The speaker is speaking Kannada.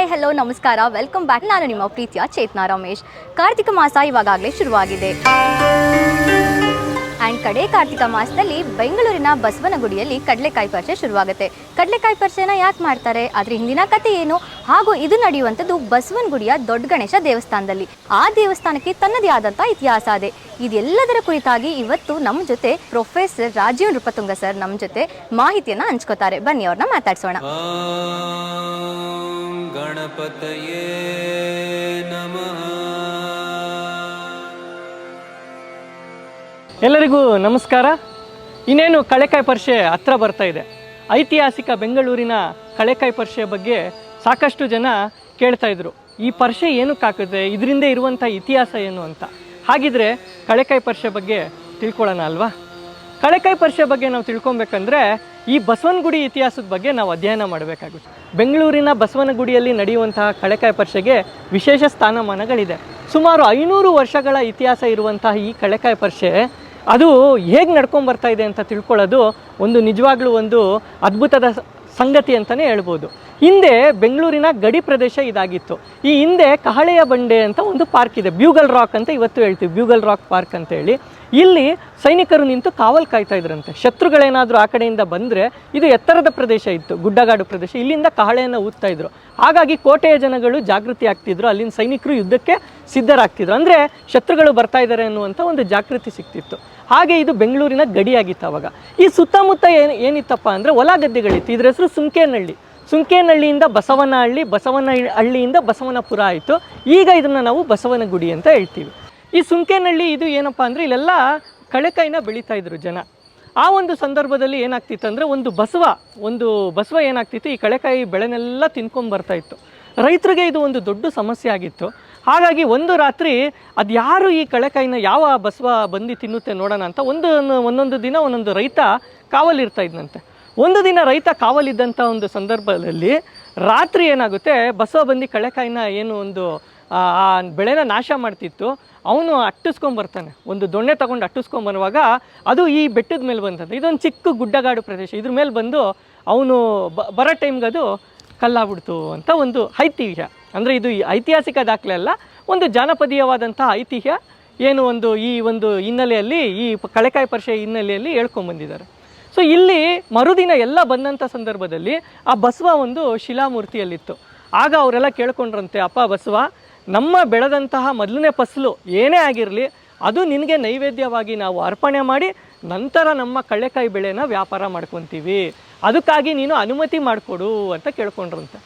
ಹಾಯ್ ಹಲೋ ನಮಸ್ಕಾರ ವೆಲ್ಕಮ್ ಬ್ಯಾಕ್. ನಾನು ನಿಮ್ಮ ಪ್ರೀತಿಯ ಚೇತನಾ ರಮೇಶ್. ಕಾರ್ತಿಕ ಮಾಸ ಇವಾಗಲೇ ಶುರುವಾಗಿದೆ. ಆ್ಯಂಡ್ ಕಡೆ ಕಾರ್ತಿಕ ಮಾಸದಲ್ಲಿ ಬೆಂಗಳೂರಿನ ಬಸವನಗುಡಿಯಲ್ಲಿ ಕಡಲೆಕಾಯಿ ಪರಿಷೆ ಶುರುವಾಗುತ್ತೆ. ಕಡಲೆಕಾಯಿ ಪರಿಷೆನ ಯಾಕೆ ಮಾಡ್ತಾರೆ, ಅದ್ರ ಹಿಂದಿನ ಕಥೆ ಏನು, ಹಾಗೂ ಇದು ನಡೆಯುವಂಥದ್ದು ಬಸವನಗುಡಿಯ ದೊಡ್ಡ ಗಣೇಶ ದೇವಸ್ಥಾನದಲ್ಲಿ. ಆ ದೇವಸ್ಥಾನಕ್ಕೆ ತನ್ನದೇ ಆದಂಥ ಇತಿಹಾಸ ಇದೆ. ಇದೆಲ್ಲದರ ಕುರಿತಾಗಿ ಇವತ್ತು ನಮ್ಮ ಜೊತೆ ಪ್ರೊಫೆಸರ್ ರಾಜೀವ್ ನೃಪತುಂಗ ಸರ್ ನಮ್ಮ ಜೊತೆ ಮಾಹಿತಿಯನ್ನು ಹಂಚ್ಕೋತಾರೆ. ಬನ್ನಿ ಅವ್ರನ್ನ ಮಾತಾಡ್ಸೋಣ. ಗಣಪತಯೇ ನಮಃ. ಎಲ್ಲರಿಗೂ ನಮಸ್ಕಾರ. ಇನ್ನೇನು ಕಳೆಕಾಯಿ ಪರಿಷೆ ಹತ್ರ ಬರ್ತಾ ಇದೆ. ಐತಿಹಾಸಿಕ ಬೆಂಗಳೂರಿನ ಕಳೆಕಾಯಿ ಪರಿಷೆ ಬಗ್ಗೆ ಸಾಕಷ್ಟು ಜನ ಕೇಳ್ತಾ ಇದ್ರು. ಈ ಪರಿಷೆ ಏನಕ್ಕೆ ಹಾಕಿದ್ರೆ, ಇದರಿಂದ ಇರುವಂಥ ಇತಿಹಾಸ ಏನು ಅಂತ. ಹಾಗಿದ್ರೆ ಕಳೆಕಾಯಿ ಪರಿಷೆ ಬಗ್ಗೆ ತಿಳ್ಕೊಳ್ಳೋಣ ಅಲ್ವಾ? ಕಳೆಕಾಯಿ ಪರಿಷೆ ಬಗ್ಗೆ ನಾವು ತಿಳ್ಕೊಬೇಕಂದ್ರೆ ಈ ಬಸವನಗುಡಿ ಇತಿಹಾಸದ ಬಗ್ಗೆ ನಾವು ಅಧ್ಯಯನ ಮಾಡಬೇಕಾಗುತ್ತೆ. ಬೆಂಗಳೂರಿನ ಬಸವನಗುಡಿಯಲ್ಲಿ ನಡೆಯುವಂತಹ ಕಳೆಕಾಯಿ ಪರಿಷೆಗೆ ವಿಶೇಷ ಸ್ಥಾನಮಾನಗಳಿದೆ. ಸುಮಾರು 500 ವರ್ಷಗಳ ಇತಿಹಾಸ ಇರುವಂತಹ ಈ ಕಳೆಕಾಯಿ ಪರಿಷೆ ಅದು ಹೇಗೆ ನಡ್ಕೊಂಬರ್ತಾ ಇದೆ ಅಂತ ತಿಳ್ಕೊಳ್ಳೋದು ಒಂದು ನಿಜವಾಗ್ಲೂ ಒಂದು ಅದ್ಭುತದ ಸಂಗತಿ ಅಂತಲೇ ಹೇಳ್ಬೋದು. ಹಿಂದೆ ಬೆಂಗಳೂರಿನ ಗಡಿ ಪ್ರದೇಶ ಇದಾಗಿತ್ತು. ಈ ಹಿಂದೆ ಕಹಳೆಯ ಬಂಡೆ ಅಂತ ಒಂದು ಪಾರ್ಕ್ ಇದೆ, ಬ್ಯೂಗಲ್ ರಾಕ್ ಅಂತ ಇವತ್ತು ಹೇಳ್ತೀವಿ, ಬ್ಯೂಗಲ್ ರಾಕ್ ಪಾರ್ಕ್ ಅಂತ ಹೇಳಿ. ಇಲ್ಲಿ ಸೈನಿಕರು ನಿಂತು ಕಾವಲು ಕಾಯ್ತಾ ಇದ್ರಂತೆ. ಶತ್ರುಗಳೇನಾದರೂ ಆ ಕಡೆಯಿಂದ ಬಂದರೆ, ಇದು ಎತ್ತರದ ಪ್ರದೇಶ ಇತ್ತು, ಗುಡ್ಡಗಾಡು ಪ್ರದೇಶ, ಇಲ್ಲಿಂದ ಕಹಳೆಯನ್ನು ಊದ್ತಾ ಇದ್ರು. ಹಾಗಾಗಿ ಕೋಟೆಯ ಜನಗಳು ಜಾಗೃತಿ ಆಗ್ತಿದ್ರು, ಅಲ್ಲಿನ ಸೈನಿಕರು ಯುದ್ಧಕ್ಕೆ ಸಿದ್ಧರಾಗ್ತಿದ್ರು. ಅಂದರೆ ಶತ್ರುಗಳು ಬರ್ತಾ ಇದ್ದಾರೆ ಅನ್ನುವಂಥ ಒಂದು ಜಾಗೃತಿ ಸಿಗ್ತಿತ್ತು. ಹಾಗೆ ಇದು ಬೆಂಗಳೂರಿನ ಗಡಿಯಾಗಿತ್ತು ಅವಾಗ. ಈ ಸುತ್ತಮುತ್ತ ಏನಿತ್ತಪ್ಪ ಅಂದರೆ ಹೊಲ ಗದ್ದೆಗಳಿತ್ತು. ಇದ್ರ ಹೆಸರು ಸುಂಕೇನಹಳ್ಳಿ. ಸುಂಕೇನಹಳ್ಳಿಯಿಂದ ಬಸವನಹಳ್ಳಿ, ಬಸವನಹಳ್ಳಿಯಿಂದ ಬಸವನಪುರ ಆಯಿತು. ಈಗ ಇದನ್ನು ನಾವು ಬಸವನಗುಡಿ ಅಂತ ಹೇಳ್ತೀವಿ. ಈ ಸುಂಕೇನಹಳ್ಳಿ ಇದು ಏನಪ್ಪ ಅಂದರೆ ಇಲ್ಲೆಲ್ಲ ಕಳೆಕಾಯಿನ ಬೆಳೀತಾ ಇದ್ರು ಜನ. ಆ ಒಂದು ಸಂದರ್ಭದಲ್ಲಿ ಏನಾಗ್ತಿತ್ತು ಅಂದರೆ ಒಂದು ಬಸವ ಏನಾಗ್ತಿತ್ತು, ಈ ಕಳೆಕಾಯಿ ಬೆಳೆನೆಲ್ಲ ತಿನ್ಕೊಂಬರ್ತಾ ಇತ್ತು. ರೈತರಿಗೆ ಇದು ಒಂದು ದೊಡ್ಡ ಸಮಸ್ಯೆ ಆಗಿತ್ತು. ಹಾಗಾಗಿ ಒಂದು ರಾತ್ರಿ ಅದು ಯಾರು ಈ ಕಳೆಕಾಯಿನ ಯಾವ ಬಸವ ಬಂದು ತಿನ್ನುತ್ತೆ ನೋಡೋಣ ಅಂತ ಒಂದೊಂದು ದಿನ ಒಂದೊಂದು ರೈತ ಕಾವಲಿರ್ತಾ ಇದ್ದಂತೆ. ಒಂದು ದಿನ ರೈತ ಕಾವಲಿದ್ದಂಥ ಒಂದು ಸಂದರ್ಭದಲ್ಲಿ ರಾತ್ರಿ ಏನಾಗುತ್ತೆ, ಬಸವ ಬಂದು ಕಳೆಕಾಯಿನ ಏನು ಒಂದು ಆ ಬೆಳೆನ ನಾಶ ಮಾಡ್ತಿತ್ತು, ಅವನು ಅಟ್ಟಿಸ್ಕೊಂಬರ್ತಾನೆ. ಒಂದು ದೊಣ್ಣೆ ತೊಗೊಂಡು ಅಟ್ಟಿಸ್ಕೊಂಬರುವಾಗ ಅದು ಈ ಬೆಟ್ಟದ ಮೇಲೆ ಬಂತಂತೆ. ಇದೊಂದು ಚಿಕ್ಕ ಗುಡ್ಡಗಾಡು ಪ್ರದೇಶ. ಇದ್ರ ಮೇಲೆ ಬಂದು ಅವನು ಬರೋ ಟೈಮ್ಗೆ ಅದು ಕಲ್ಲಾಗ್ಬಿಡ್ತು ಅಂತ ಒಂದು ಐತಿಹ್ಯ. ಅಂದರೆ ಇದು ಐತಿಹಾಸಿಕ ದಾಖಲೆ ಅಲ್ಲ, ಒಂದು ಜಾನಪದೀಯವಾದಂಥ ಐತಿಹ್ಯ ಏನು ಈ ಒಂದು ಹಿನ್ನೆಲೆಯಲ್ಲಿ, ಈ ಕಳೆಕಾಯಿ ಪರಿಷೆ ಹಿನ್ನೆಲೆಯಲ್ಲಿ ಹೇಳ್ಕೊಂಬಂದಿದ್ದಾರೆ. ಸೊ ಇಲ್ಲಿ ಮರುದಿನ ಎಲ್ಲ ಬಂದಂಥ ಸಂದರ್ಭದಲ್ಲಿ ಆ ಬಸವ ಒಂದು ಶಿಲಾಮೂರ್ತಿಯಲ್ಲಿತ್ತು. ಆಗ ಅವರೆಲ್ಲ ಕೇಳ್ಕೊಂಡ್ರಂತೆ, ಅಪ್ಪ ಬಸವ, ನಮ್ಮ ಬೆಳೆದಂತಹ ಮೊದಲನೇ ಫಸಲು ಏನೇ ಆಗಿರಲಿ ಅದು ನಿನಗೆ ನೈವೇದ್ಯವಾಗಿ ನಾವು ಅರ್ಪಣೆ ಮಾಡಿ ನಂತರ ನಮ್ಮ ಕಳ್ಳೆಕಾಯಿ ಬೆಳೆನ ವ್ಯಾಪಾರ ಮಾಡ್ಕೊತೀವಿ, ಅದಕ್ಕಾಗಿ ನೀನು ಅನುಮತಿ ಮಾಡಿಕೊಡು ಅಂತ ಕೇಳ್ಕೊಂಡ್ರಂತೆ.